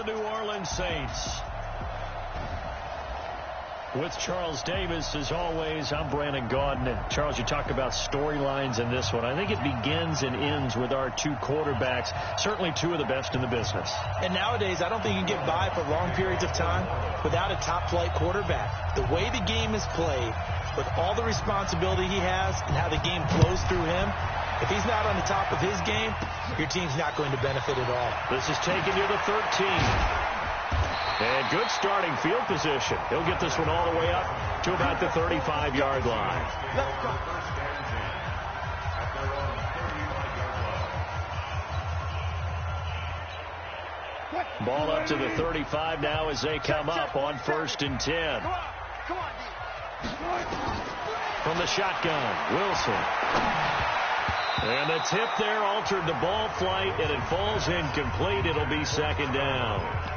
New Orleans Saints. With Charles Davis, as always, I'm Brandon Gaudin. And Charles, you talk about storylines in this one. I think it begins and ends with our two quarterbacks, certainly two of the best in the business. And nowadays, I don't think you can get by for long periods of time without a top-flight quarterback. The way the game is played, with all the responsibility he has and how the game flows through him, if he's not on the top of his game, your team's not going to benefit at all. This is taken near the 13. And good starting field position. He'll get this one all the way up to about the 35-yard line. Ball up to the 35 now as they come up on 1st and 10. From the shotgun, Wilson. And the tip there altered the ball flight, and it falls incomplete. It'll be 2nd down.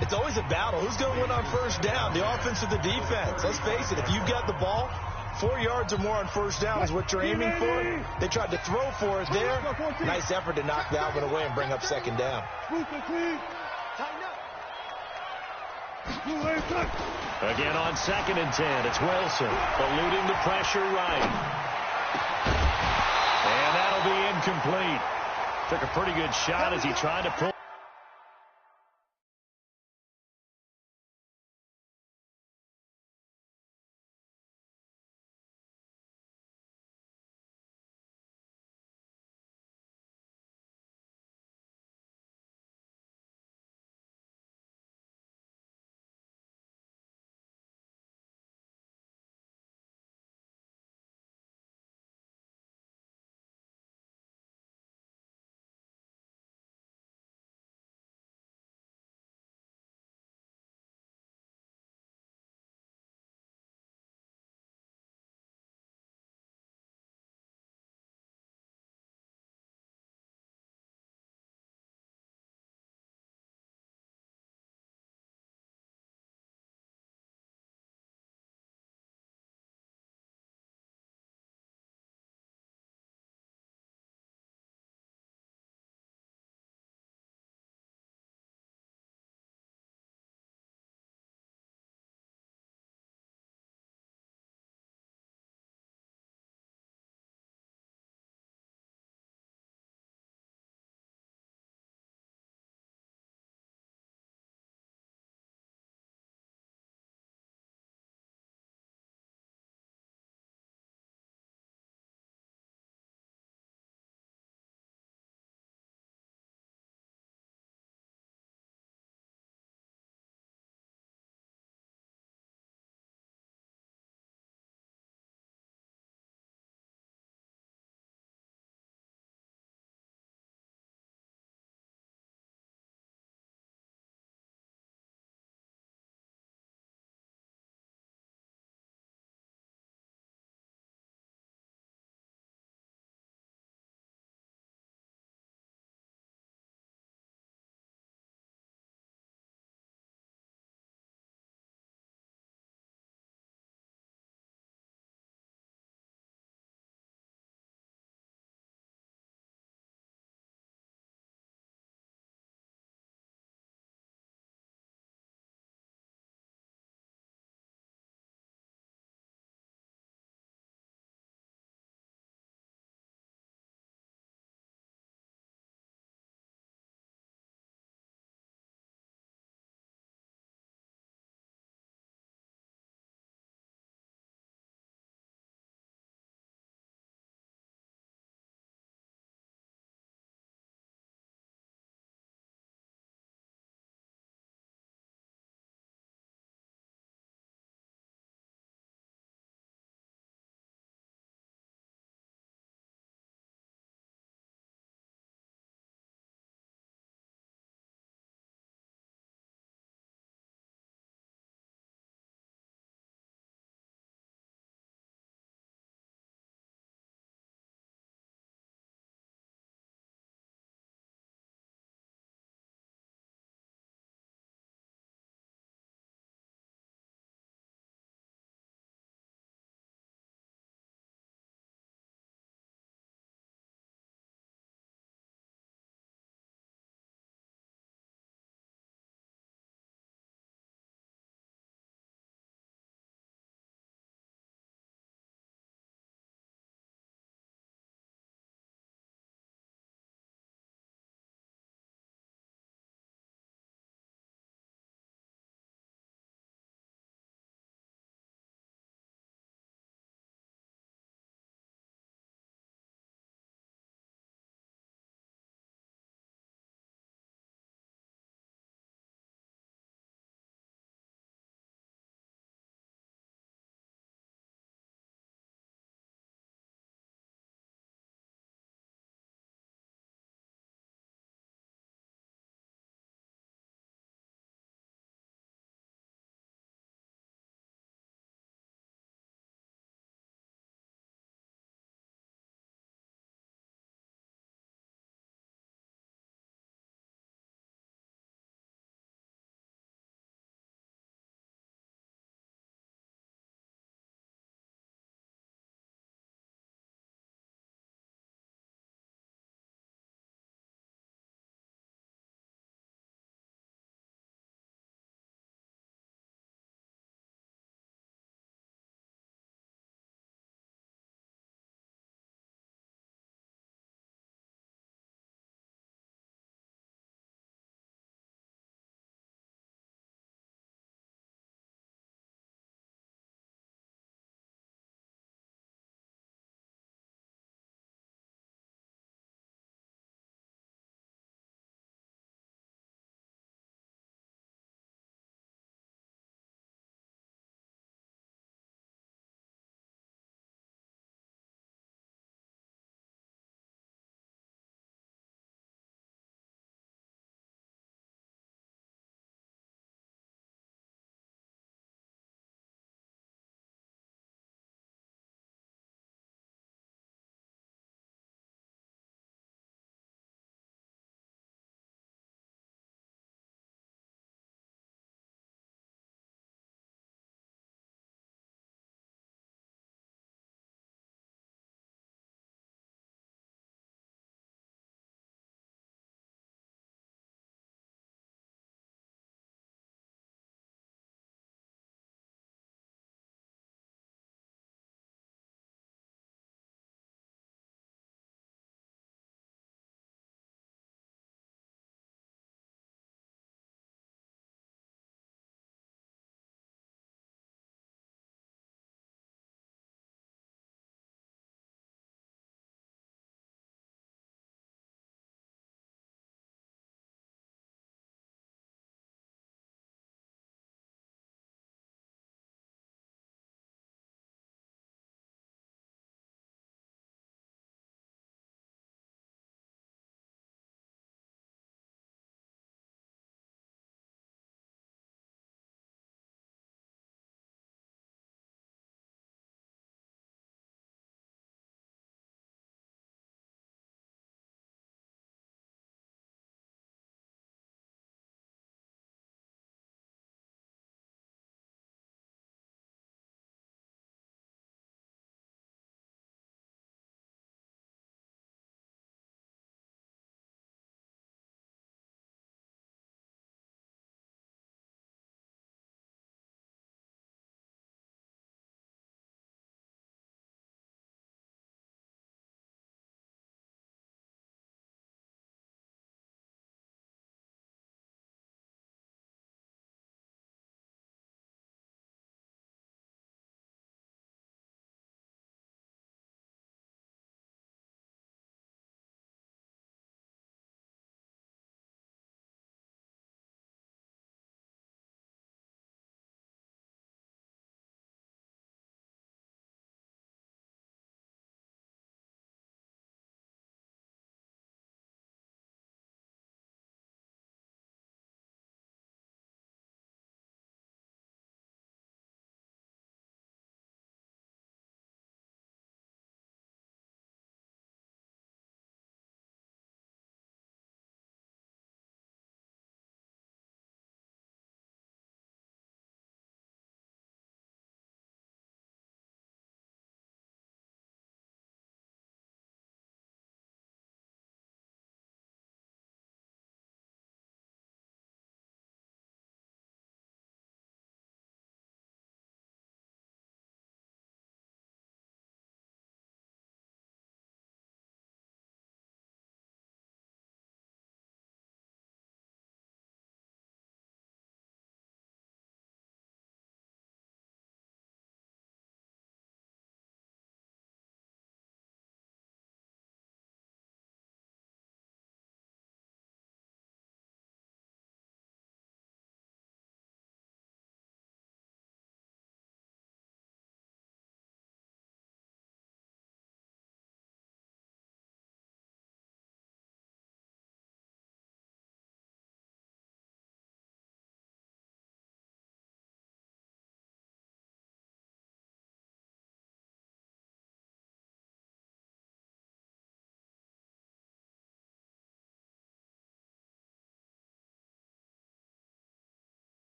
It's always a battle. Who's going to win on 1st down, the offense or the defense? Let's face it, if you've got the ball, 4 yards or more on 1st down is what you're aiming for. They tried to throw for it there. Nice effort to knock that one away and bring up 2nd down. Again on 2nd and 10, it's Wilson eluding the pressure right. And that'll be incomplete. Took a pretty good shot as he tried to pull.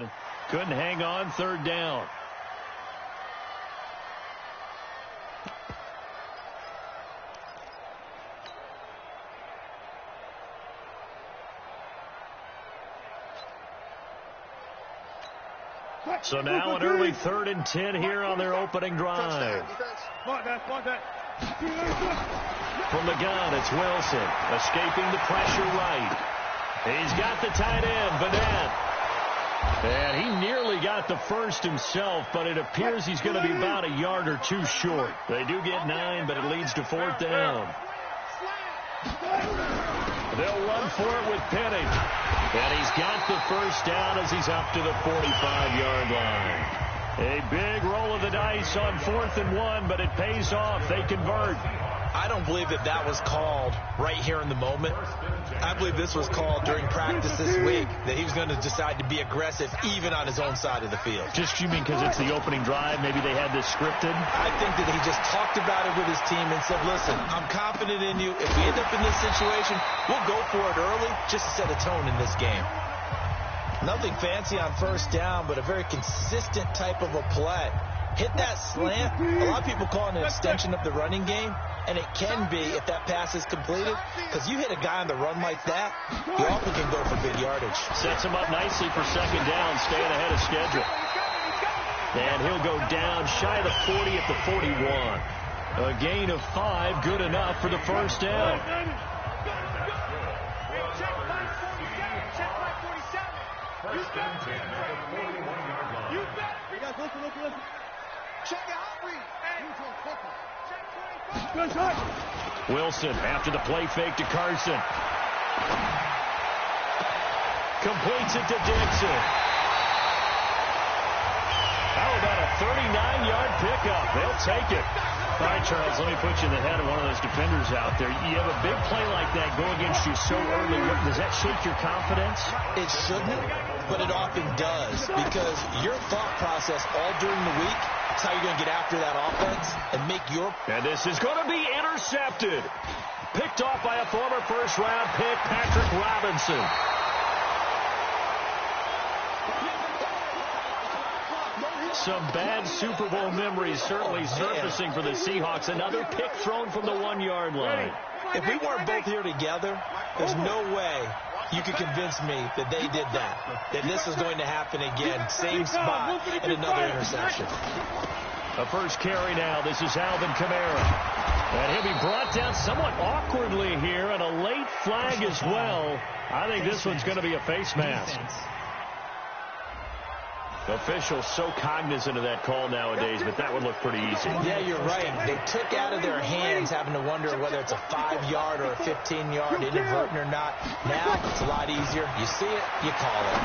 but couldn't hang on third down. So now an early 3rd and 10 here on their opening drive. From the gun, it's Wilson. Escaping the pressure right. He's got the tight end, Bennett. And he nearly got the first himself, but it appears he's going to be about a yard or two short. They do get 9, but it leads to 4th down. They'll run for it with Penny. And he's got the first down as he's up to the 45-yard line. A big roll of the dice on 4th and 1, but it pays off. They convert. I don't believe that was called right here in the moment. I believe this was called during practice this week, that he was going to decide to be aggressive even on his own side of the field. Just, you mean because it's the opening drive? Maybe they had this scripted? I think that he just talked about it with his team and said, listen, I'm confident in you. If we end up in this situation, we'll go for it early just to set a tone in this game. Nothing fancy on first down, but a very consistent type of a play. Hit that slant. A lot of people call it an extension of the running game, and it can be if that pass is completed, because you hit a guy on the run like that, you often can go for big yardage. Sets him up nicely for 2nd down, staying ahead of schedule. And he'll go down shy of the 40 at the 41. A gain of 5, good enough for the first down. Wilson after the play fake to Carson. Completes it to Dixon. How about a 39-yard pickup? They'll take it. All right, Charles, let me put you in the head of one of those defenders out there. You have a big play like that go against you so early. Does that shake your confidence? It shouldn't, but it often does, because your thought process all during the week is how you're going to get after that offense and make your... And this is going to be intercepted. Picked off by a former first-round pick, Patrick Robinson. Some bad Super Bowl memories certainly surfacing for the Seahawks. Another pick thrown from the 1-yard line. If we weren't both here together, there's no way you could convince me that they did that this is going to happen again. Same spot and another interception. A first carry now. This is Alvin Kamara. And he'll be brought down somewhat awkwardly here, and a late flag as well. I think this one's going to be a face mask. Officials so cognizant of that call nowadays, but that would look pretty easy. Yeah, you're right. They took out of their hands having to wonder whether it's a 5-yard or a 15-yard, inadvertent or not. Now it's a lot easier. You see it, you call it.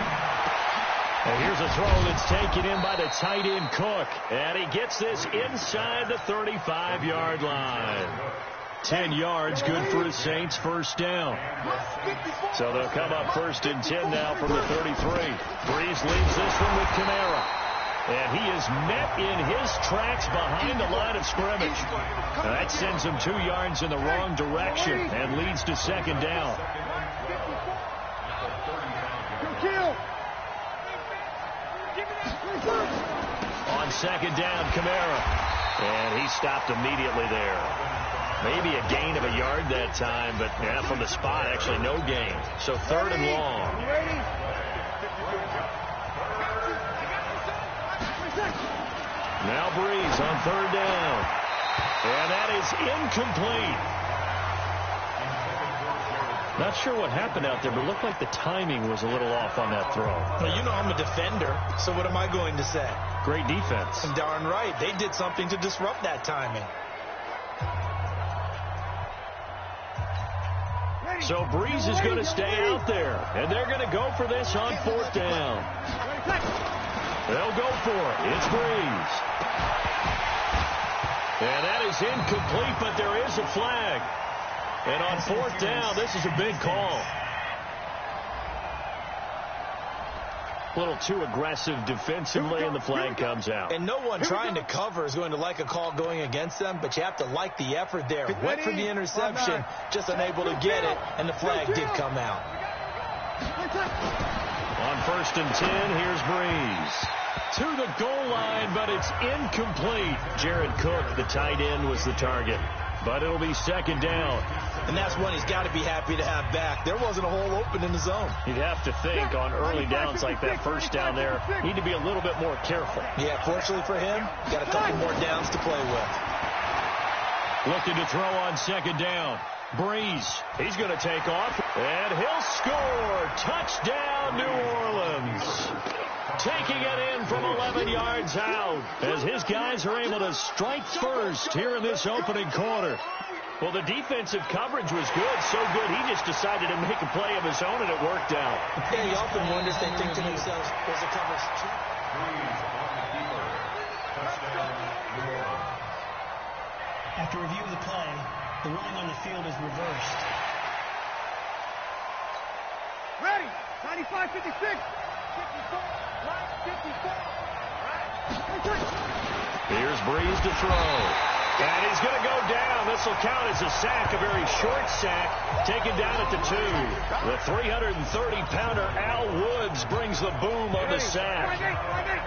And here's a throw that's taken in by the tight end Cook. And he gets this inside the 35-yard line. 10 yards, good for the Saints, first down. So they'll come up 1st and 10 now from the 33. Breeze leads this one with Kamara. And he is met in his tracks behind the line of scrimmage. And that sends him 2 yards in the wrong direction and leads to 2nd down. On 2nd down, Kamara. And he stopped immediately there. Maybe a gain of a yard that time, but yeah, from the spot, actually no gain. So 3rd and long. Now Breeze on 3rd down. And that is incomplete. Not sure what happened out there, but it looked like the timing was a little off on that throw. Well, you know I'm a defender, so what am I going to say? Great defense. And darn right. They did something to disrupt that timing. So Breeze is going to stay out there, and they're going to go for this on 4th down. They'll go for it. It's Breeze. And that is incomplete, but there is a flag. And on 4th down, this is a big call. A little too aggressive defensively, and the flag comes out. And no one trying to cover is going to like a call going against them, but you have to like the effort there. Went for the interception, just unable to get it, and the flag did come out. On 1st and 10, here's Breeze. To the goal line, but it's incomplete. Jared Cook, the tight end, was the target. But it'll be 2nd down. And that's one he's got to be happy to have back. There wasn't a hole open in the zone. You'd have to think on early downs like that, 1st down there, need to be a little bit more careful. Yeah, fortunately for him, got a couple more downs to play with. Looking to throw on 2nd down. Breeze, he's going to take off, and he'll score. Touchdown, New Orleans. Taking it in from 11 yards out as his guys are able to strike first here in this opening quarter. Well, the defensive coverage was good, so good he just decided to make a play of his own, and it worked out. Yeah, he often wonders, they think to themselves, was the coverage too? After review of the play, the ruling on the field is reversed. Ready, 95-56. 54, right, 54, right. Here's Breeze to throw. And he's going to go down. This will count as a sack, a very short sack, taken down at the 2. The 330-pounder Al Woods brings the boom on the sack.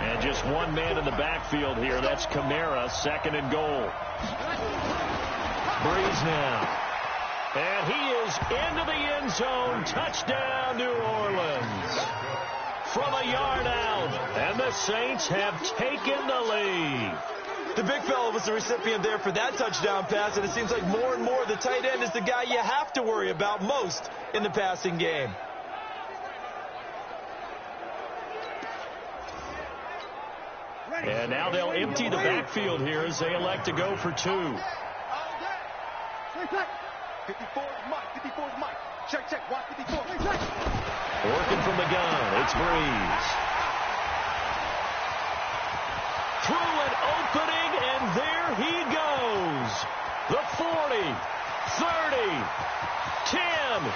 And just one man in the backfield here. That's Kamara, 2nd and goal. Breeze now. And he is into the end zone. Touchdown, New Orleans. From a yard out. And the Saints have taken the lead. The big fella was the recipient there for that touchdown pass, and it seems like more and more the tight end is the guy you have to worry about most in the passing game. And now they'll empty the backfield here as they elect to go for 2. 54 is Mike. 54 is Mike. Check. Watch 54. Working from the gun. It's Breeze. Through an opening, and there he goes. The 40, 30, 10, 5,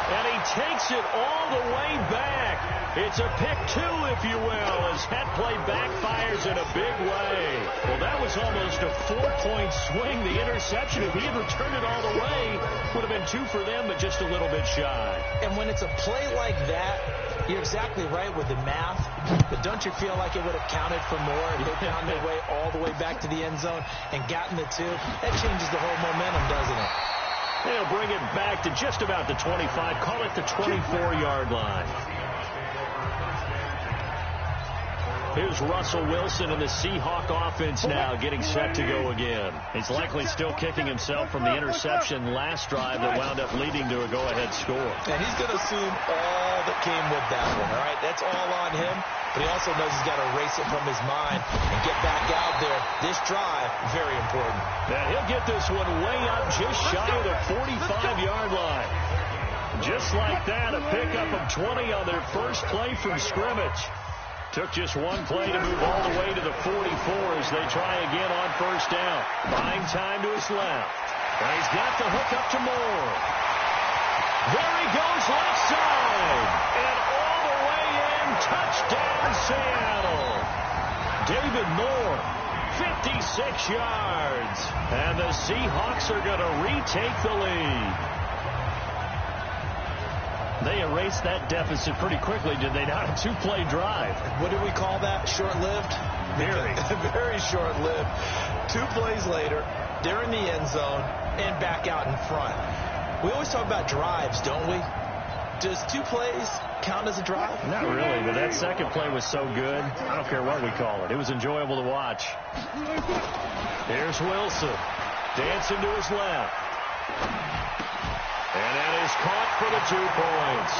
and he takes it all the way back. It's a pick 2, if you will, as that play backfires in a big way. Well, that was almost a 4-point swing. The interception, if he had returned it all the way, would have been 2 for them, but just a little bit shy. And when it's a play like that, you're exactly right with the math, but don't you feel like it would have counted for more if they found their way all the way back to the end zone and gotten the 2? That changes the whole momentum, doesn't it? They'll bring it back to just about the 25, call it the 24-yard line. Here's Russell Wilson in the Seahawk offense now, getting set to go again. He's likely still kicking himself from the interception last drive that wound up leading to a go-ahead score. And he's going to assume all that came with that one, all right? That's all on him, but he also knows he's got to erase it from his mind and get back out there. This drive, very important. Now he'll get this one way up just shy of the 45-yard line. Just like that, a pickup of 20 on their first play from scrimmage. Took just one play to move all the way to the 44 as they try again on 1st down. Buying time to his left. And he's got the hook up to Moore. There he goes left side. And all the way in. Touchdown, Seattle. David Moore, 56 yards. And the Seahawks are going to retake the lead. They erased that deficit pretty quickly, did they not? A 2-play drive. What do we call that? Short-lived? Very. Very short-lived. 2 plays later, they're in the end zone and back out in front. We always talk about drives, don't we? Does 2 plays count as a drive? Not really, but that second play was so good. I don't care what we call it. It was enjoyable to watch. Here's Wilson. Dancing to his left. And that is caught for the 2 points.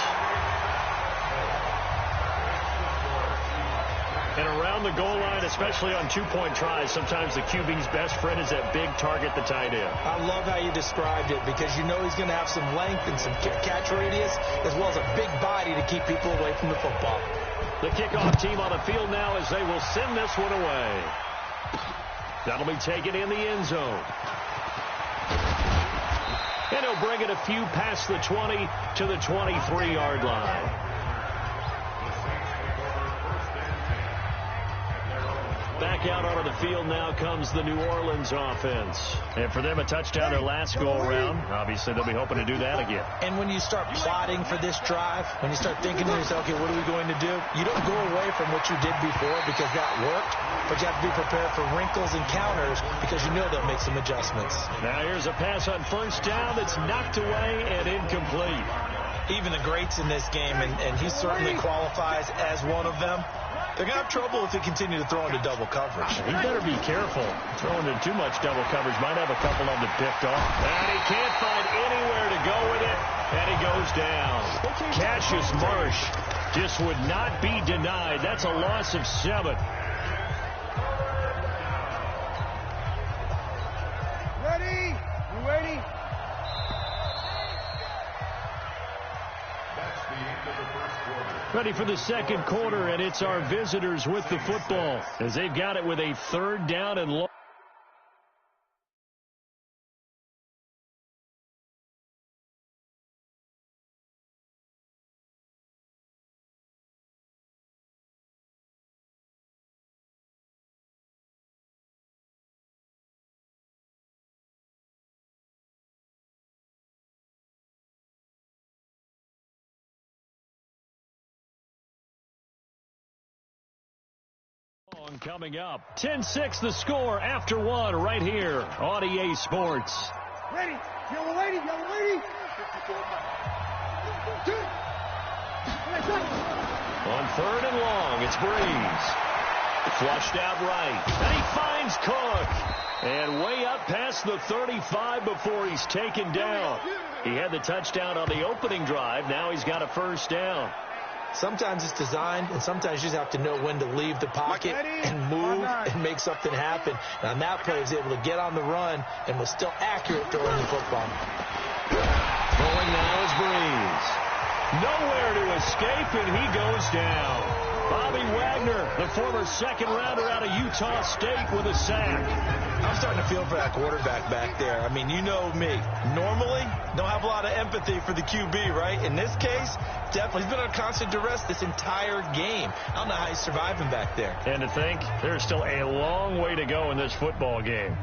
And around the goal line, especially on 2-point tries, sometimes the QB's best friend is that big target, the tight end. I love how you described it because you know he's going to have some length and some catch radius as well as a big body to keep people away from the football. The kickoff team on the field now as they will send this one away. That'll be taken in the end zone. And he'll bring it a few past the 20 to the 23-yard line. Back Back out onto the field now comes the New Orleans offense. And for them, a touchdown their last go-around. Obviously, they'll be hoping to do that again. And when you start plotting for this drive, when you start thinking to yourself, okay, what are we going to do? You don't go away from what you did before because that worked, but you have to be prepared for wrinkles and counters because you know they'll make some adjustments. Now here's a pass on first down that's knocked away and incomplete. Even the greats in this game, and he certainly qualifies as one of them, they're going to have trouble if they continue to throw into double coverage. He better be careful. Throwing in too much double coverage might have a couple of them picked off. And he can't find anywhere to go with it, and he goes down. Cassius Marsh just would not be denied. That's a loss of 7. Ready? You ready? Ready for the second quarter, and it's our visitors with the football as they've got it with a 3rd down and long. Coming up, 10-6 the score after 1 right here on EA Sports. Ready? Yellow lady, yellow lady. On 3rd and long, it's Breeze. Flushed out right, and he finds Cook. And way up past the 35 before he's taken down. He had the touchdown on the opening drive. Now he's got a 1st down. Sometimes it's designed, and sometimes you just have to know when to leave the pocket and move and make something happen. And on that play, he was able to get on the run and was still accurate throwing the football. Throwing now is Breeze. Nowhere to escape, and he goes down. Bobby Wagner, the former 2nd rounder out of Utah State, with a sack. I'm starting to feel for that quarterback back there. I mean, you know me. Normally, don't have a lot of empathy for the QB, right? In this case, definitely. He's been on constant duress this entire game. I don't know how he's surviving back there. And to think, there's still a long way to go in this football game.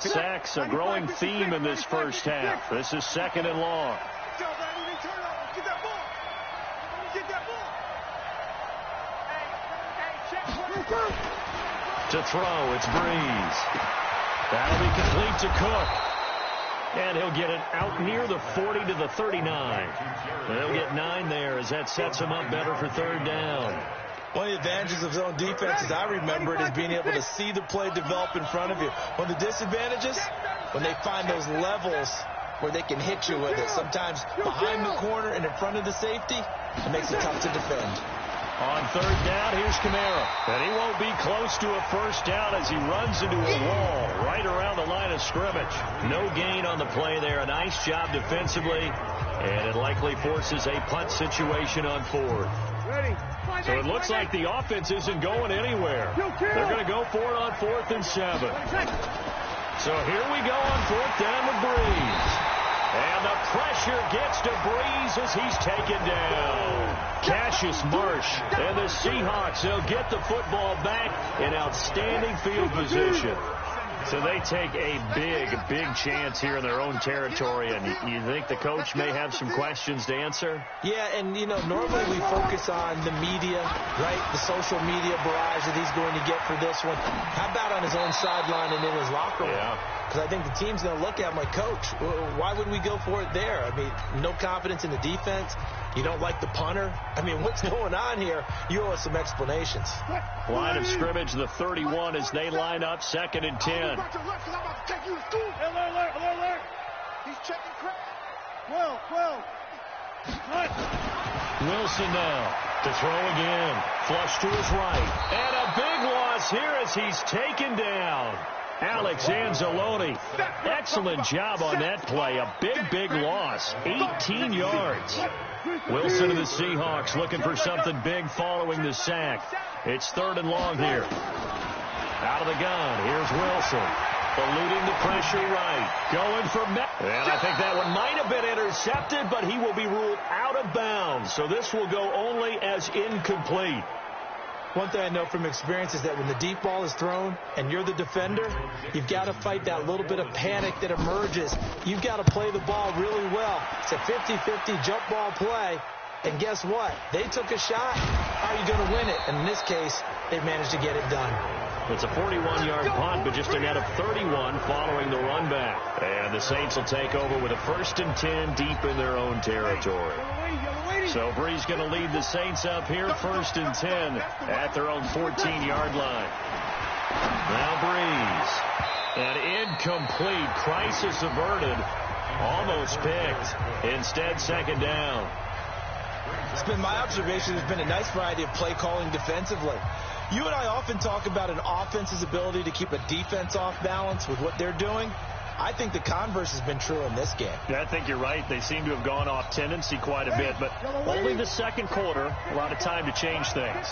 Sacks, a growing theme in this first half. This is 2nd and long. Get that ball. Get that ball. To throw, it's Breeze. That'll be complete to Cook. And he'll get it out near the 40 to the 39. They'll get 9 there as that sets him up better for 3rd down. One of the advantages of zone defense, as I remember it, is being able to see the play develop in front of you. One of the disadvantages, when they find those levels where they can hit you with it, sometimes behind the corner and in front of the safety, it makes it tough to defend. On 3rd down, here's Kamara. And he won't be close to a 1st down as he runs into a wall right around the line of scrimmage. No gain on the play there. A nice job defensively. And it likely forces a punt situation on 4th. So it looks like the offense isn't going anywhere. They're going to go for it on 4th and 7. So here we go on 4th down with Breeze. And the pressure gets to Breeze as he's taken down. Cassius Marsh and the Seahawks, they'll get the football back in outstanding field position. So they take a big chance here in their own territory, and you think the coach may have some questions to answer? Yeah, and, you know, normally we focus on the media, right, the social media barrage that he's going to get for this one. How about on his own sideline and in his locker room? Yeah. Because I think the team's going to look at him like, Coach, why would we go for it there? I mean, no confidence in the defense. You don't like the punter. I mean, what's going on here? You owe us some explanations. Line of scrimmage, the 31 as they line up, 2nd and 10. He's checking crap. Wilson now to throw again. Flush to his right. And a big loss here as he's taken down. Alex Anzalone, excellent job on that play. A big loss, 18 yards. Wilson of the Seahawks looking for something big following the sack. It's 3rd and long here. Out of the gun, here's Wilson. Eluding the pressure right. Going for and I think that one might have been intercepted, but he will be ruled out of bounds. So this will go only as incomplete. One thing I know from experience is that when the deep ball is thrown and you're the defender, you've got to fight that little bit of panic that emerges. You've got to play the ball really well. It's a 50-50 jump ball play. And guess what? They took a shot. How are you going to win it? And in this case, they managed to get it done. It's a 41-yard punt, but just a net of 31 following the run back. And the Saints will take over with a 1st and 10 deep in their own territory. So Breeze going to lead the Saints up here, 1st and 10 at their own 14-yard line. Now Breeze. An incomplete, crisis averted, almost picked. Instead, 2nd down. It's been my observation there's been a nice variety of play calling defensively. You and I often talk about an offense's ability to keep a defense off balance with what they're doing. I think the converse has been true in this game. Yeah, I think you're right. They seem to have gone off tendency quite a bit, but only the 2nd quarter, a lot of time to change things.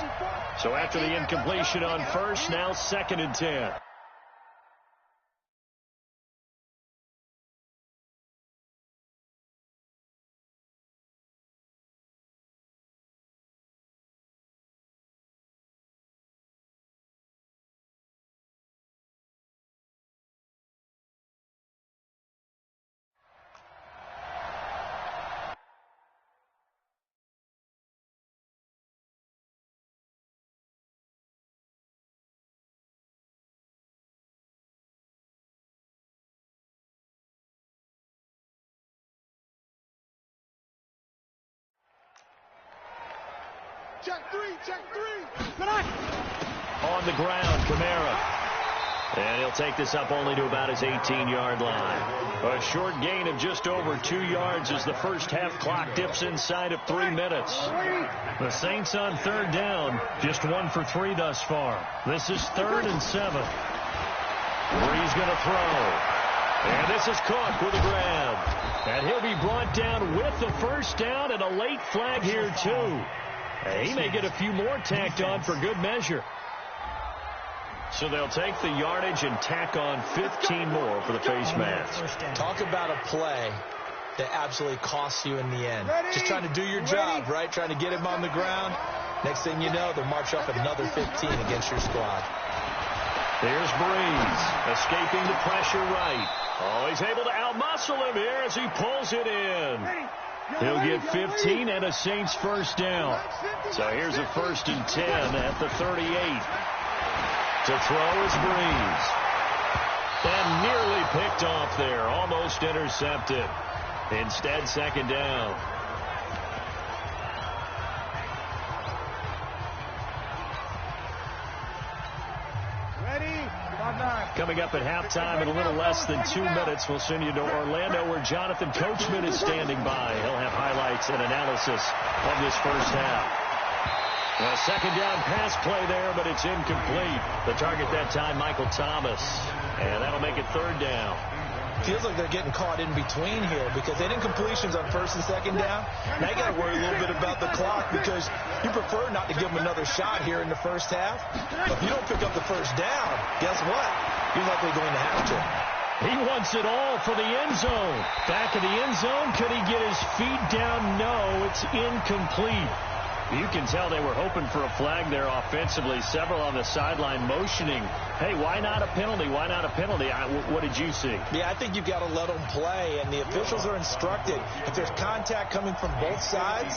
So after the incompletion on 1st, now 2nd and 10. Check three. On the ground, Kamara. And he'll take this up only to about his 18-yard line. A short gain of just over 2 yards as the first half clock dips inside of 3 minutes. The Saints on 3rd down, just 1 for 3 thus far. This is 3rd and 7. Breeze going to throw. And this is Cook with a grab. And he'll be brought down with the 1st down and a late flag here, too. He may get a few more tacked on for good measure. So they'll take the yardage and tack on 15 more for the face mask. Talk about a play that absolutely costs you in the end. Just trying to do your job, right? Trying to get him on the ground. Next thing you know, they'll march up another 15 against your squad. Here's Breeze, escaping the pressure right. Oh, he's able to outmuscle him here as he pulls it in. He'll get 15 and a Saints first down. So here's a 1st and 10 at the 38. To throw is Breeze. And nearly picked off there, almost intercepted. Instead, 2nd down. Coming up at halftime in a little less than 2 minutes, we'll send you to Orlando where Jonathan Coachman is standing by. He'll have highlights and analysis of this first half. A 2nd down pass play there, but it's incomplete. The target that time, Michael Thomas. And that'll make it 3rd down. Feels like they're getting caught in between here because they didn't completions on 1st and 2nd down. Now you got to worry a little bit about the clock because you prefer not to give them another shot here in the first half. But if you don't pick up the 1st down, guess what? You're likely going to have to. He wants it all for the end zone. Back of the end zone. Could he get his feet down? No, it's incomplete. You can tell they were hoping for a flag there offensively. Several on the sideline motioning, hey, why not a penalty? Why not a penalty? What did you see? Yeah, I think you've got to let them play, and the officials are instructed. If there's contact coming from both sides,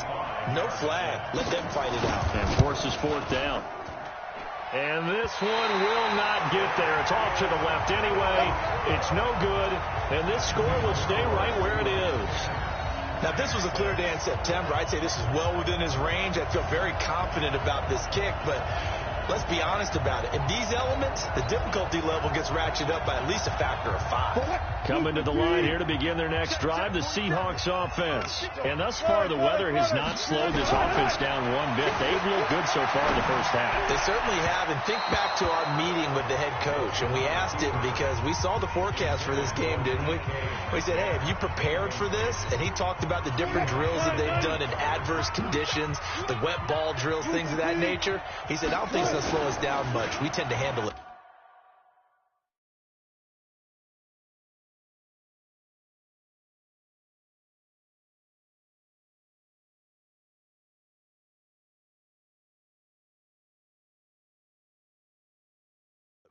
no flag. Let them fight it out. And forces 4th down. And this one will not get there. It's off to the left anyway. It's no good, and this score will stay right where it is. Now, if this was a clear day in September, I'd say this is well within his range. I feel very confident about this kick, but let's be honest about it. In these elements, the difficulty level gets ratcheted up by at least a factor of 5. Coming to the line here to begin their next drive, the Seahawks offense. And thus far, the weather has not slowed this offense down one bit. They've looked good so far in the first half. They certainly have. And think back to our meeting with the head coach. And we asked him because we saw the forecast for this game, didn't we? We said, hey, have you prepared for this? And he talked about the different drills that they've done in adverse conditions, the wet ball drills, things of that nature. He said, I don't think it's going to slow us down much. We tend to handle it.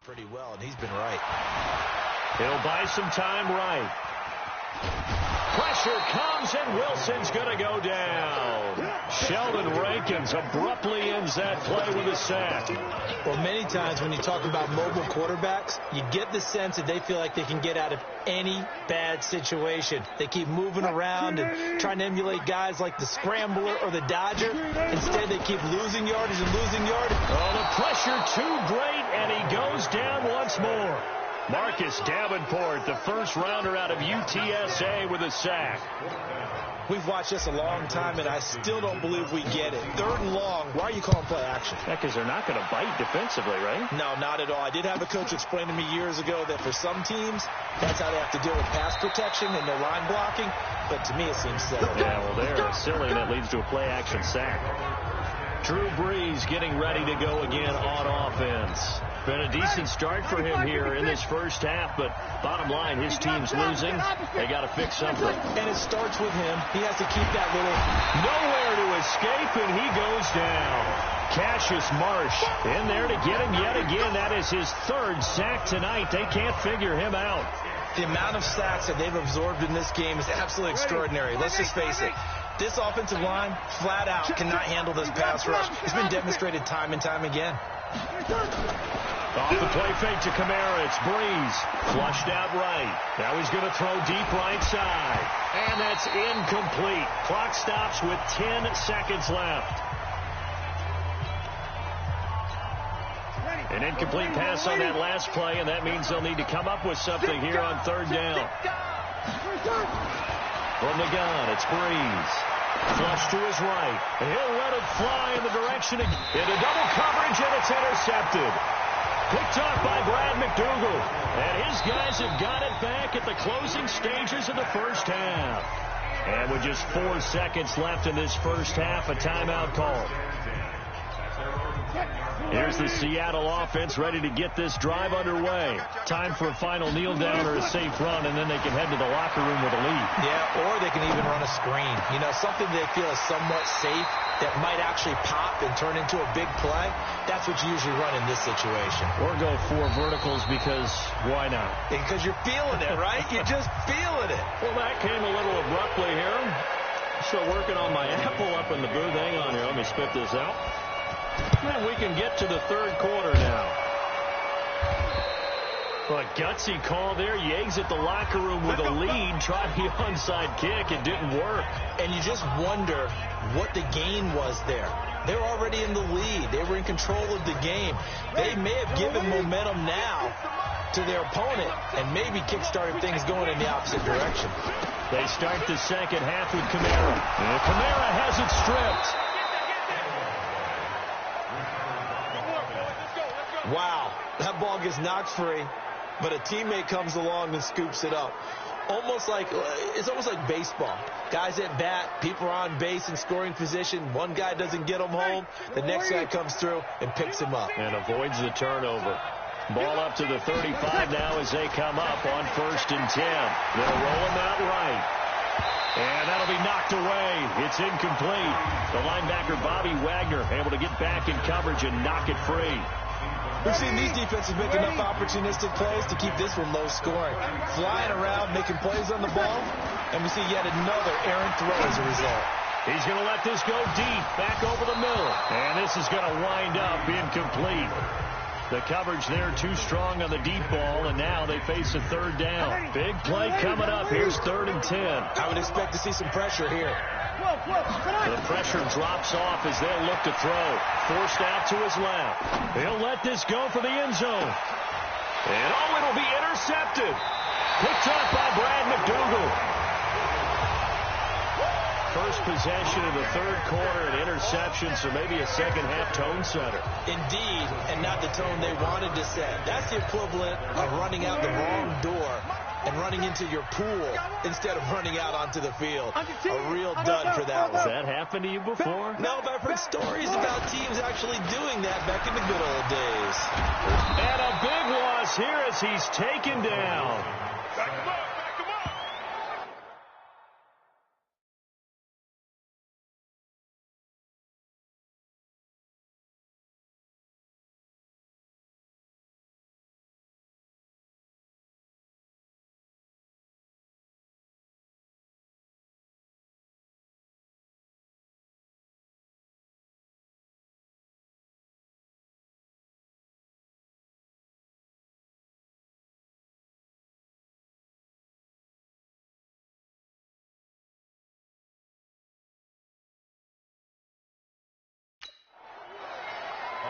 Pretty well, and he's been right. He'll buy some time right. Pressure comes, and Wilson's going to go down. Sheldon Rankins abruptly ends that play with a sack. Well, many times when you talk about mobile quarterbacks, you get the sense that they feel like they can get out of any bad situation. They keep moving around and trying to emulate guys like the Scrambler or the Dodger. Instead, they keep losing yardage and losing yardage. Oh, the pressure too great, and he goes down once more. Marcus Davenport, the first rounder out of UTSA with a sack. We've watched this a long time, and I still don't believe we get it. 3rd and long. Why are you calling play action? Yeah, because they're not going to bite defensively, right? No, not at all. I did have a coach explain to me years ago that for some teams, that's how they have to deal with pass protection and their line blocking. But to me, it seems silly. Yeah, well, they're silly, and that leads to a play action sack. Drew Brees getting ready to go again on offense. Been a decent start for him here in this first half, but bottom line, his team's losing. They got to fix something. And it starts with him. He has to keep that little... Nowhere to escape, and he goes down. Cassius Marsh in there to get him yet again. That is his 3rd sack tonight. They can't figure him out. The amount of sacks that they've absorbed in this game is absolutely extraordinary. Let's just face it. This offensive line, flat out, cannot handle this pass rush. It's been demonstrated time and time again. Off the play fake to Kamara. It's Breeze. Flushed out right. Now he's going to throw deep right side. And that's incomplete. Clock stops with 10 seconds left. An incomplete pass on that last play, and that means they'll need to come up with something here on 3rd down. From the gun, it's Breeze. Flush to his right. He'll let it fly in the direction of... into double coverage, and it's intercepted. Picked off by Brad McDougal. And his guys have got it back at the closing stages of the first half. And with just 4 seconds left in this first half, a timeout call. Here's the Seattle offense ready to get this drive underway. Time for a final kneel down or a safe run, and then they can head to the locker room with a lead. Yeah, or they can even run a screen. You know, something they feel is somewhat safe. that might actually pop and turn into a big play, that's what you usually run in this situation. Or go 4 verticals because why not? Because you're feeling it, right? You're just feeling it. Well, that came a little abruptly here. Still working on my apple up in the booth. Hang on here. Let me spit this out. And we can get to the third quarter now. Well, a gutsy call there. He exits the locker room with a lead. Tried the onside kick. It didn't work. And you just wonder what the gain was there. They're already in the lead. They were in control of the game. They may have given momentum now to their opponent and maybe kick-started things going in the opposite direction. They start the second half with Kamara. And Kamara has it stripped. Wow, that ball gets knocked free, but a teammate comes along and scoops it up. It's almost like baseball. Guys at bat, people are on base in scoring position. One guy doesn't get him home. The next guy comes through and picks him up. And avoids the turnover. Ball up to the 35 now as they come up on 1st and 10. They'll roll him out right. And that'll be knocked away. It's incomplete. The linebacker, Bobby Wagner, able to get back in coverage and knock it free. We've seen these defenses make enough opportunistic plays to keep this one low scoring. Flying around, making plays on the ball, and we see yet another errant throw as a result. He's going to let this go deep, back over the middle. And this is going to wind up incomplete. The coverage there too strong on the deep ball, and now they face a 3rd down. Big play coming up. Here's 3rd and 10. I would expect to see some pressure here. The pressure drops off as they'll look to throw. Forced out to his left. He'll let this go for the end zone. And it'll be intercepted. Picked up by Brad McDougal. First possession of the 3rd quarter, an interception, so maybe a second-half tone setter. Indeed, and not the tone they wanted to set. That's the equivalent of running out the wrong door and running into your pool instead of running out onto the field. A real dud for that one. Has that happened to you before? No, but I've heard stories about teams actually doing that back in the good old days. And a big loss here as he's taken down. Back him up.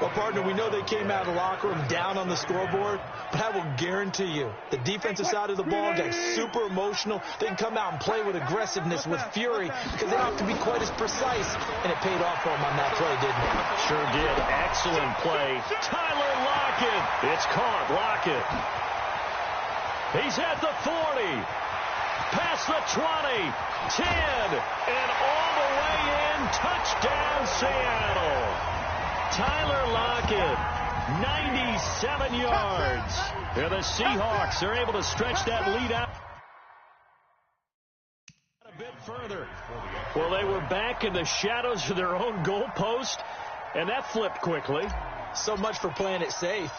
Well, partner, we know they came out of the locker room down on the scoreboard, but I will guarantee you the defensive side of the ball got super emotional. They can come out and play with aggressiveness, with fury, because they don't have to be quite as precise, and it paid off for them on that play, didn't it? Sure did. Excellent play. Tyler Lockett. It's caught. Lockett. He's at the 40. Past the 20. 10. And all the way in. Touchdown, Seattle. Tyler Lockett, 97 yards. And the Seahawks are able to stretch that lead out a bit further. Well, they were back in the shadows of their own goalpost, and that flipped quickly. So much for playing it safe.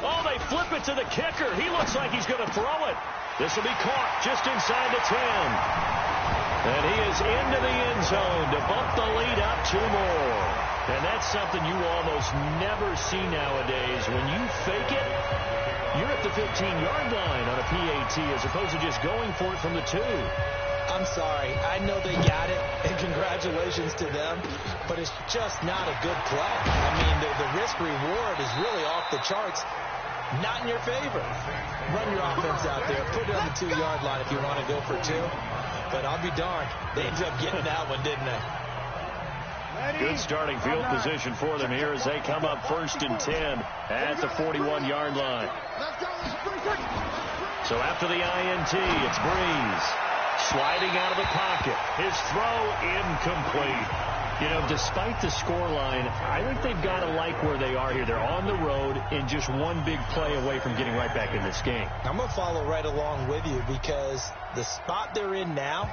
Oh, they flip it to the kicker. He looks like he's going to throw it. This will be caught just inside the 10. And he is into the end zone to bump the lead up 2 more. And that's something you almost never see nowadays. When you fake it, you're at the 15-yard line on a PAT as opposed to just going for it from the 2. I'm sorry. I know they got it, and congratulations to them, but it's just not a good play. I mean, the risk-reward is really off the charts. Not in your favor. Run your offense out there. Put it on the 2-yard line if you want to go for 2. But I'll be darned. They ended up getting that one, didn't they? Good starting field position for them here as they come up 1st and 10 at the 41-yard line. So after the INT, it's Breeze sliding out of the pocket. His throw incomplete. You know, despite the scoreline, I think they've got to like where they are here. They're on the road and just one big play away from getting right back in this game. I'm going to follow right along with you because the spot they're in now,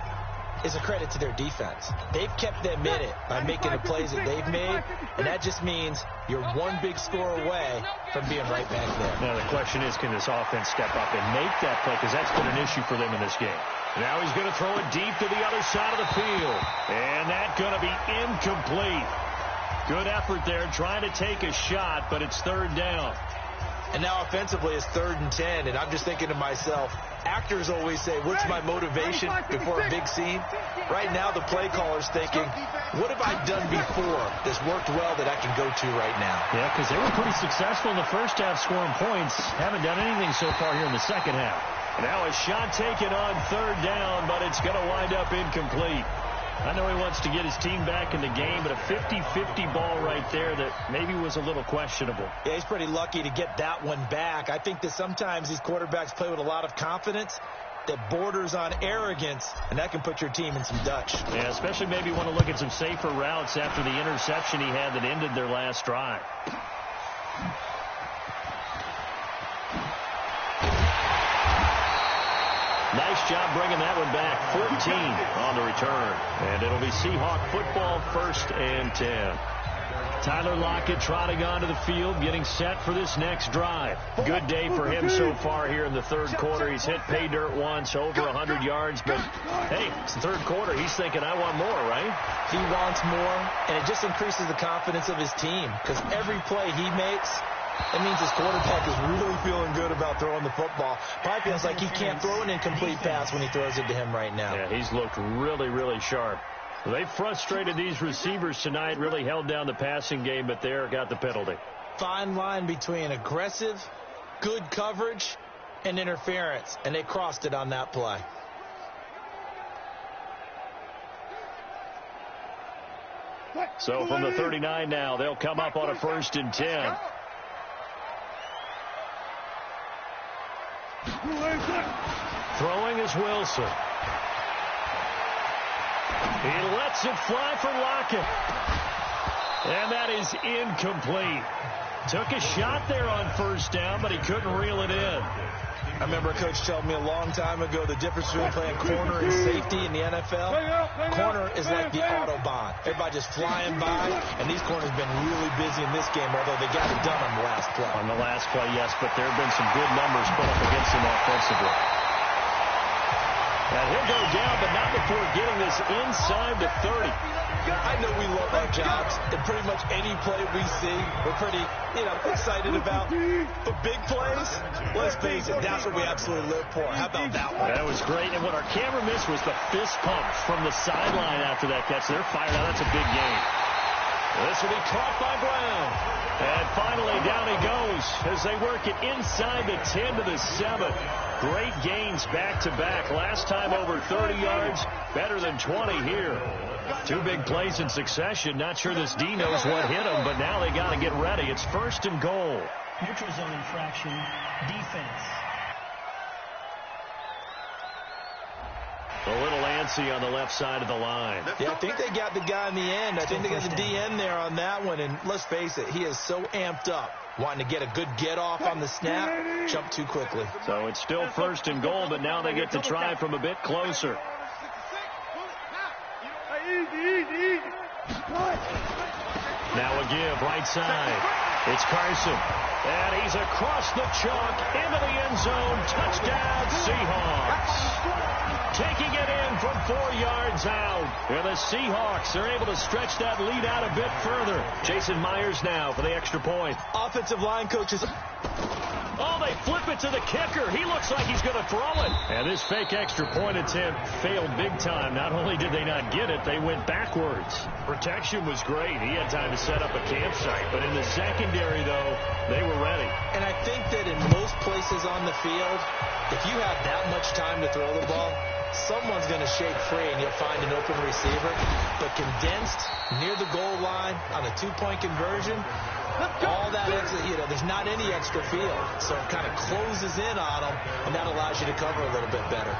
is a credit to their defense. They've kept them in it by making the plays that they've made, and that just means you're one big score away from being right back there. Now the question is, can this offense step up and make that play, because that's been an issue for them in this game. Now he's going to throw it deep to the other side of the field, and that's going to be incomplete. Good effort there trying to take a shot, but it's third down. And now offensively it's 3rd and 10, and I'm just thinking to myself, actors always say, what's my motivation before a big scene? Right now the play caller's thinking, what have I done before that's worked well that I can go to right now? Yeah, because they were pretty successful in the first half scoring points. Haven't done anything so far here in the second half. Now a shot taken on 3rd down, but it's going to wind up incomplete. I know he wants to get his team back in the game, but a 50-50 ball right there that maybe was a little questionable. Yeah, he's pretty lucky to get that one back. I think that sometimes these quarterbacks play with a lot of confidence that borders on arrogance, and that can put your team in some Dutch. Yeah, especially maybe want to look at some safer routes after the interception he had that ended their last drive. Nice job bringing that one back. 14 on the return. And it'll be Seahawk football, 1st and 10. Tyler Lockett trotting onto the field, getting set for this next drive. Good day for him so far here in the 3rd quarter. He's hit pay dirt once, over 100 yards. But, hey, it's the 3rd quarter. He's thinking, I want more, right? He wants more, and it just increases the confidence of his team because every play he makes, it means his quarterback is really feeling good about throwing the football. Probably feels like he can't throw an incomplete pass when he throws it to him right now. Yeah, he's looked really, really sharp. They frustrated these receivers tonight, really held down the passing game, but there got the penalty. Fine line between aggressive, good coverage, and interference, and they crossed it on that play. So from the 39 now, they'll come up on a 1st and 10. Throwing is Wilson. He lets it fly for Lockett. And that is incomplete. Took a shot there on 1st down, but he couldn't reel it in. I remember a coach told me a long time ago the difference between playing corner and safety in the NFL. Corner is like the Autobahn. Everybody just flying by, and these corners have been really busy in this game, although they got it done on the last play. On the last play, yes, but there have been some good numbers put up against him offensively. And he'll go down, but not before getting this inside the 30. I know we love our jobs, and pretty much any play we see, we're pretty, excited about. But big plays, let's face it, that's what we absolutely live for. How about that one? That was great, and what our camera missed was the fist pump from the sideline after that catch. They're fired out. That's a big game. This will be caught by Brown. And finally, down he goes as they work it inside the 10 to the 7. Great gains back-to-back. Last time over 30 yards, better than 20 here. 2 big plays in succession. Not sure this D knows what hit him, but now they got to get ready. It's 1st and goal. Neutral zone infraction, defense. A little antsy on the left side of the line. Yeah, I think they got the guy in the end. I think they got the DN there on that one. And let's face it, he is so amped up, wanting to get a good get-off on the snap, jump too quickly. So it's still 1st and goal, but now they get to try from a bit closer. Now a give, right side. It's Carson. And he's across the chalk, into the end zone. Touchdown, Seahawks. Taking it in from 4 yards out. And the Seahawks are able to stretch that lead out a bit further. Jason Myers now for the extra point. Offensive line coaches. Oh, they flip it to the kicker. He looks like he's going to throw it. And this fake extra point attempt failed big time. Not only did they not get it, they went backwards. Protection was great. He had time to set up a campsite. But in the secondary, though, they were ready. And I think that in most places on the field, if you have that much time to throw the ball, someone's going to shake free and you'll find an open receiver. But condensed near the goal line on a 2-point conversion, all that extra, there's not any extra field. So it kind of closes in on them, and that allows you to cover a little bit better.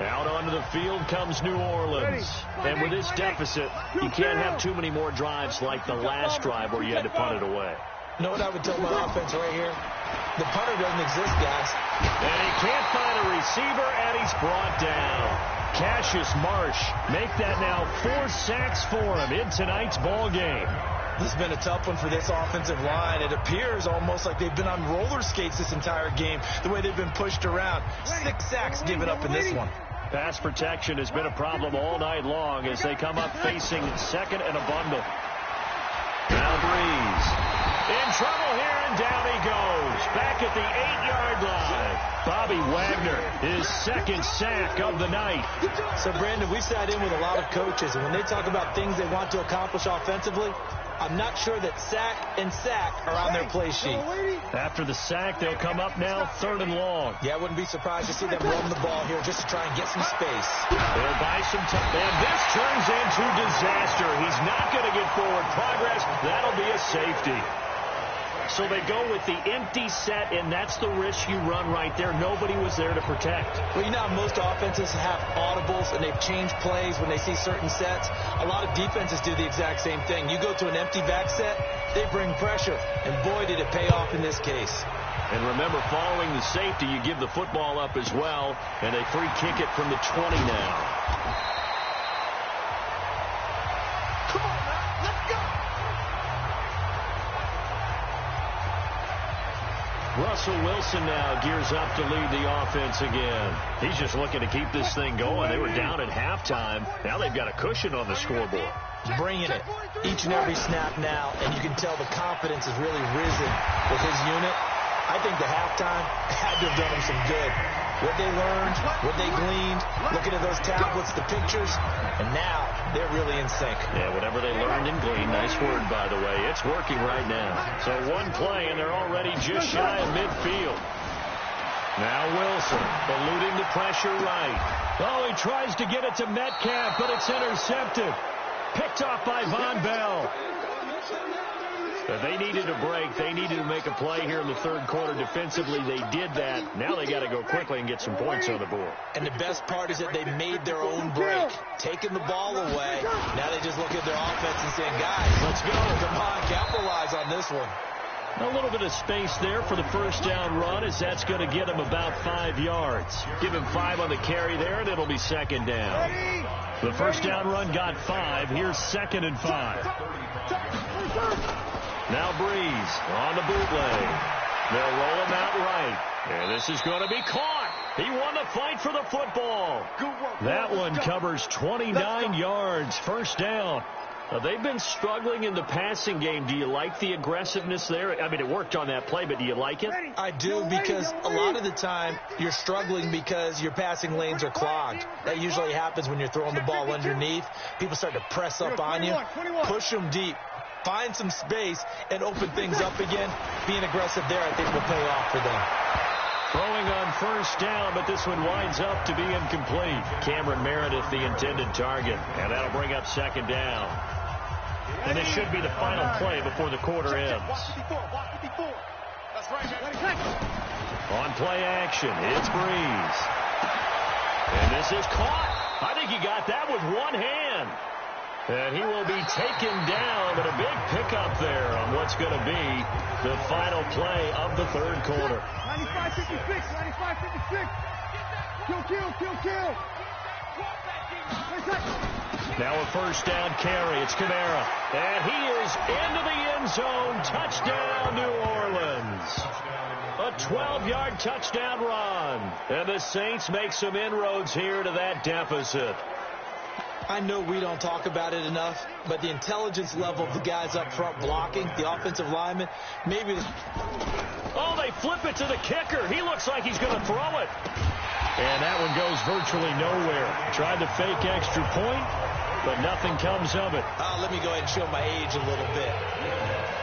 Out onto the field comes New Orleans. And with this deficit, you can't have too many more drives like the last drive where you had to punt it away. You know what I would tell my offense right here? The punter doesn't exist, guys. And he can't find a receiver, and he's brought down. Cassius Marsh make that now 4 sacks for him in tonight's ball game. This has been a tough one for this offensive line. It appears almost like they've been on roller skates this entire game, the way they've been pushed around. 6 sacks given up in this one. Pass protection has been a problem all night long as they come up facing second and a bundle. Now Breeze in trouble here, and down he goes. Back at the 8-yard line. Bobby Wagner, his second sack of the night. So, Brandon, we've sat in with a lot of coaches, and when they talk about things they want to accomplish offensively, I'm not sure that sack and sack are on their play sheet. After the sack, they'll come up now 3rd and long. Yeah, I wouldn't be surprised to see them run the ball here just to try and get some space. They'll buy some time. And this turns into disaster. He's not going to get forward progress. That'll be a safety. So they go with the empty set, and that's the risk you run right there. Nobody was there to protect. Well, you know how most offenses have audibles, and they've changed plays when they see certain sets. A lot of defenses do the exact same thing. You go to an empty back set, they bring pressure, and boy, did it pay off in this case. And remember, following the safety, you give the football up as well, and they free kick it from the 20 now. Come on, man. Let's go. Russell Wilson now gears up to lead the offense again. He's just looking to keep this thing going. They were down at halftime. Now they've got a cushion on the scoreboard. Bringing it each and every snap now, and you can tell the confidence has really risen with his unit. I think the halftime had to have done him some good. What they learned, what they gleaned, looking at those tablets, the pictures, and now they're really in sync. Yeah, whatever they learned and gleaned, nice word, by the way. It's working right now. So one play, and they're already just shy of midfield. Now Wilson, eluding the pressure right. Oh, he tries to get it to Metcalf, but it's intercepted. Picked off by Von Bell. But they needed a break. They needed to make a play here in the 3rd quarter. Defensively, they did that. Now they got to go quickly and get some points on the board. And the best part is that they made their own break, taking the ball away. Now they just look at their offense and saying, guys, let's go. Come on, capitalize on this one. A little bit of space there for the first down run, as that's going to get him about 5 yards. Give him 5 on the carry there, and it'll be 2nd down. The first down run got 5. Here's 2nd and 5. Now Breeze on the bootleg. They'll roll him out right. And this is going to be caught. He won the fight for the football. That one covers 29 yards. First down. They've been struggling in the passing game. Do you like the aggressiveness there? I mean, it worked on that play, but do you like it? I do, because a lot of the time you're struggling because your passing lanes are clogged. That usually happens when you're throwing the ball underneath. People start to press up on you. Push them deep. Find some space and open things up again. Being aggressive there, I think, will pay off for them. Throwing on first down, but this one winds up to be incomplete. Cameron Meredith, the intended target, and that'll bring up 2nd down. And this should be the final play before the quarter ends. On play action, it's Breeze. And this is caught. I think he got that with one hand. And he will be taken down, but a big pickup there on what's going to be the final play of the 3rd quarter. 95-56, 95-56. Kill. Now a first down carry. It's Kamara. And he is into the end zone. Touchdown, New Orleans. A 12-yard touchdown run. And the Saints make some inroads here to that deficit. I know we don't talk about it enough, but the intelligence level of the guys up front blocking, the offensive linemen, maybe... Oh, they flip it to the kicker. He looks like he's going to throw it. And that one goes virtually nowhere. Tried to fake extra point, but nothing comes of it. Let me go ahead and show my age a little bit.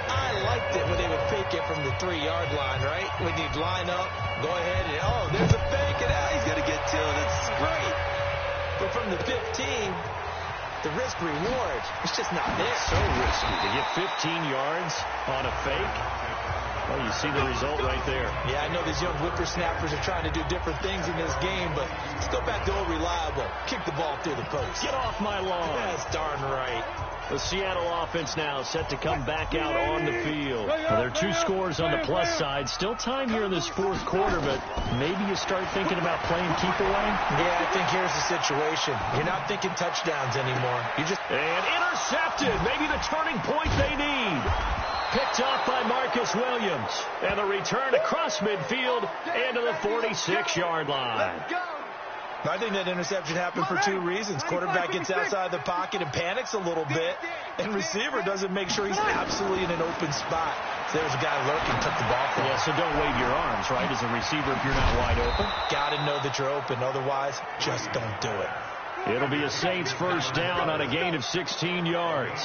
I liked it when they would fake it from the 3-yard line, right? When you'd line up, go ahead, and oh, there's a fake, and now he's going to get to it. It's great. But from the 15, the risk-reward, it's just not there. So risky to get 15 yards on a fake. Well, you see the result right there. Yeah, I know these young whippersnappers are trying to do different things in this game, but let's go back to old reliable. Kick the ball through the post. Get off my lawn. That's darn right. The Seattle offense now set to come back out on the field. Well, there are 2 scores on the plus side. Still time here in this 4th quarter, but maybe you start thinking about playing keep away? Yeah, I think here's the situation. You're not thinking touchdowns anymore. And intercepted. Maybe the turning point they need. Picked off by Marcus Williams. And the return across midfield and to the 46-yard line. I think that interception happened for 2 reasons. Quarterback gets outside the pocket and panics a little bit, and receiver doesn't make sure he's absolutely in an open spot. So there's a guy lurking, took the ball from him. Yeah, so don't wave your arms, right, as a receiver if you're not wide open. Got to know that you're open. Otherwise, just don't do it. It'll be a Saints first down on a gain of 16 yards.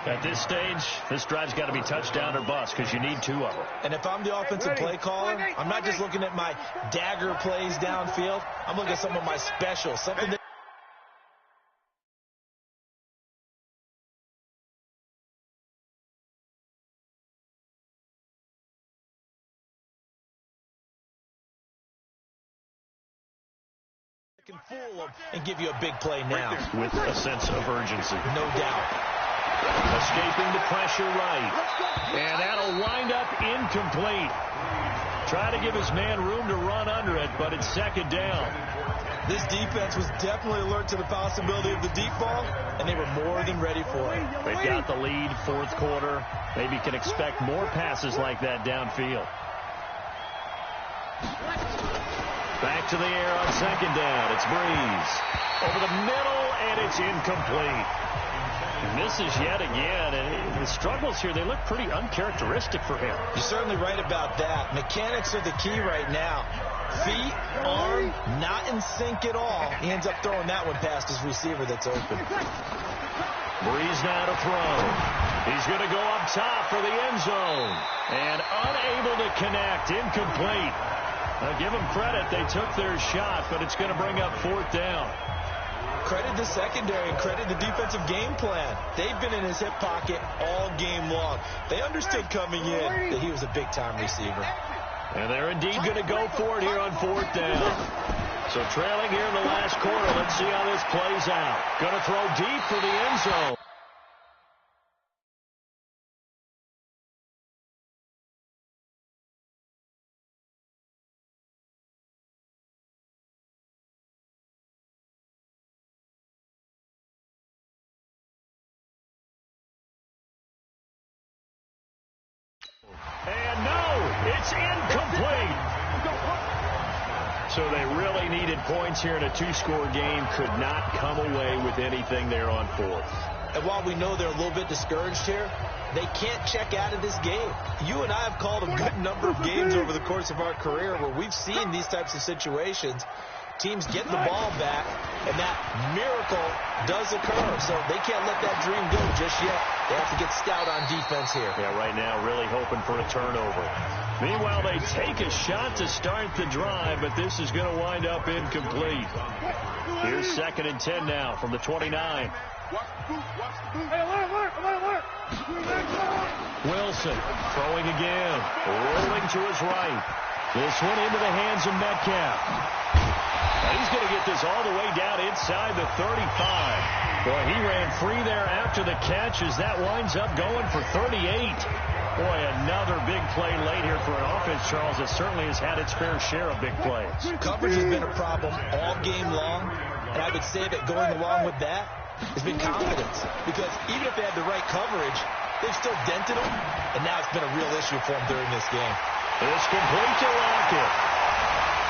At this stage, this drive's got to be touchdown or bust because you need 2 of them. And if I'm the offensive play caller, I'm not just looking at my dagger plays downfield. I'm looking at some of my specials, something that can fool them and give you a big play now. With a sense of urgency. No doubt. Escaping the pressure right. And that'll wind up incomplete. Try to give his man room to run under it, but it's 2nd down. This defense was definitely alert to the possibility of the deep ball, and they were more than ready for it. They've got the lead, 4th quarter. Maybe can expect more passes like that downfield. Back to the air on 2nd down. It's Breeze. Over the middle, and it's incomplete. He misses yet again, and the struggles here, they look pretty uncharacteristic for him. You're certainly right about that. Mechanics are the key right now. Feet, arm, not in sync at all. He ends up throwing that one past his receiver that's open. Breeze now to throw. He's going to go up top for the end zone. And unable to connect. Incomplete. Now, give them credit. They took their shot, but it's going to bring up 4th down. Credit the secondary and credit the defensive game plan. They've been in his hip pocket all game long. They understood coming in that he was a big-time receiver. And they're indeed going to go for it here on 4th down. So trailing here in the last quarter. Let's see how this plays out. Going to throw deep for the end zone. And no, it's incomplete. So they really needed points here in a 2-score game. Could not come away with anything there on 4th. And while we know they're a little bit discouraged here, they can't check out of this game. You and I have called a good number of games over the course of our career where we've seen these types of situations. Teams get the ball back, and that miracle does occur. So they can't let that dream go just yet. They have to get stout on defense here. Yeah, right now really hoping for a turnover. Meanwhile, they take a shot to start the drive, but this is going to wind up incomplete. Here's 2nd and 10 now from the 29. Wilson throwing again, rolling to his right. This one into the hands of Metcalf. He's going to get this all the way down inside the 35. Boy, he ran free there after the catch as that winds up going for 38. Boy, another big play late here for an offense, Charles, that certainly has had its fair share of big plays. Coverage has been a problem all game long, and I would say that going along with that has been confidence. Because even if they had the right coverage, they've still dented them, and now it's been a real issue for them during this game. It's complete to Lockett.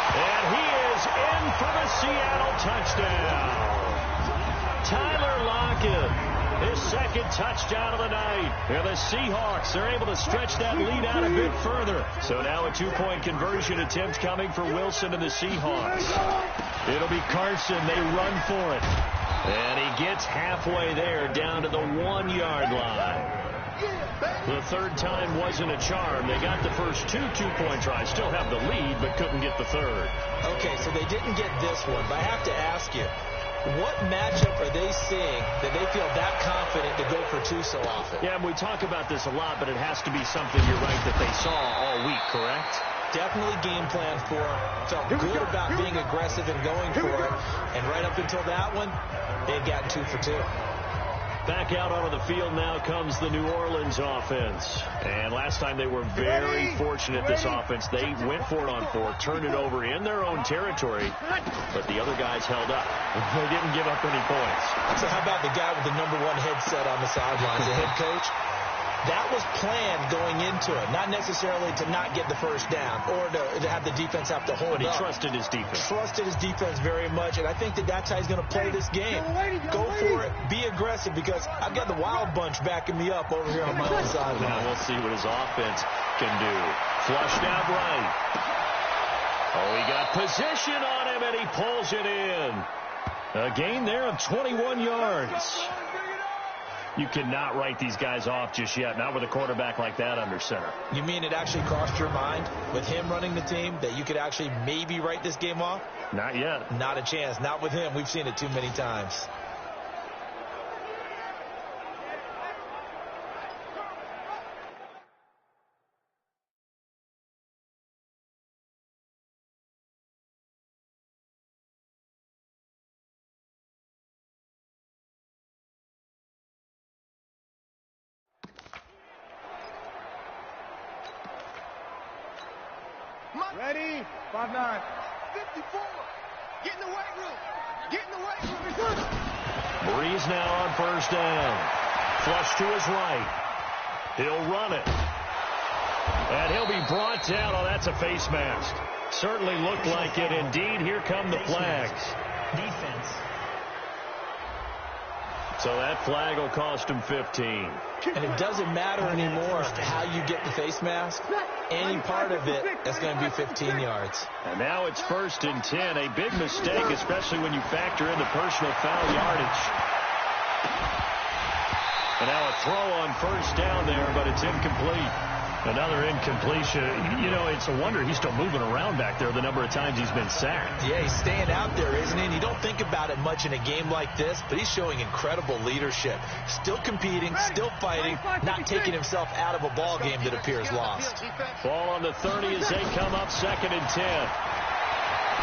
And he is in for the Seattle touchdown. Tyler Lockett, his 2nd touchdown of the night. And the Seahawks are able to stretch that lead out a bit further. So now a 2-point conversion attempt coming for Wilson and the Seahawks. It'll be Carson. They run for it. And he gets halfway there down to the 1-yard line. The 3rd time wasn't a charm. They got the first 2 two-point tries. Still have the lead, but couldn't get the 3rd. Okay, so they didn't get this one, but I have to ask you, what matchup are they seeing that they feel that confident to go for 2 so often? Yeah, and we talk about this a lot, but it has to be something, you're right, that they saw all week, correct? Definitely game plan for it. Felt good about being aggressive and going for it. And right up until that one, they've gotten 2 for 2. Back out onto the field now comes the New Orleans offense. And last time they were very fortunate, this offense. They went for it on fourth, turned it over in their own territory, but the other guys held up. They didn't give up any points. So how about the guy with the #1 headset on the sidelines, the head coach? That was planned going into it, not necessarily to not get the first down or to have the defense have to hold up. But he trusted his defense. Trusted his defense very much, and I think that's how he's going to play this game. Go for it. Be aggressive, because I've got the wild bunch backing me up over here on my own sideline. Now we'll see what his offense can do. Flushed out right. Oh, he got position on him, and he pulls it in. A gain there of 21 yards. You cannot write these guys off just yet, not with a quarterback like that under center. You mean it actually crossed your mind with him running the team that you could actually maybe write this game off? Not yet. Not a chance. Not with him. We've seen it too many times. Ready? 5-9. 54. Get in the weight room. Get in the weight room. Breeze now on first down. Flush to his right. He'll run it. And he'll be brought down. Oh, that's a face mask. Certainly looked like it. Indeed, here come the flags. Defense. So that flag will cost him 15. And it doesn't matter anymore how you get the face mask. Any part of it is going to be 15 yards. And now it's 1st and 10. A big mistake, especially when you factor in the personal foul yardage. And now a throw on first down there, but it's incomplete. Another incompletion. You know, it's a wonder he's still moving around back there the number of times he's been sacked. Yeah, he's staying out there, isn't he? And you don't think about it much in a game like this, but he's showing incredible leadership. Still competing, still fighting, not taking himself out of a ball game that appears lost. Ball on the 30 as they come up 2nd and 10.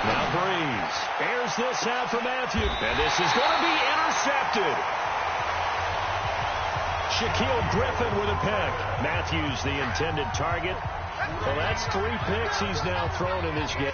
Now Breeze airs this out for Matthew. And this is going to be intercepted. Shaquille Griffin with a pick. Matthews the intended target. Well, that's 3 picks he's now thrown in this game.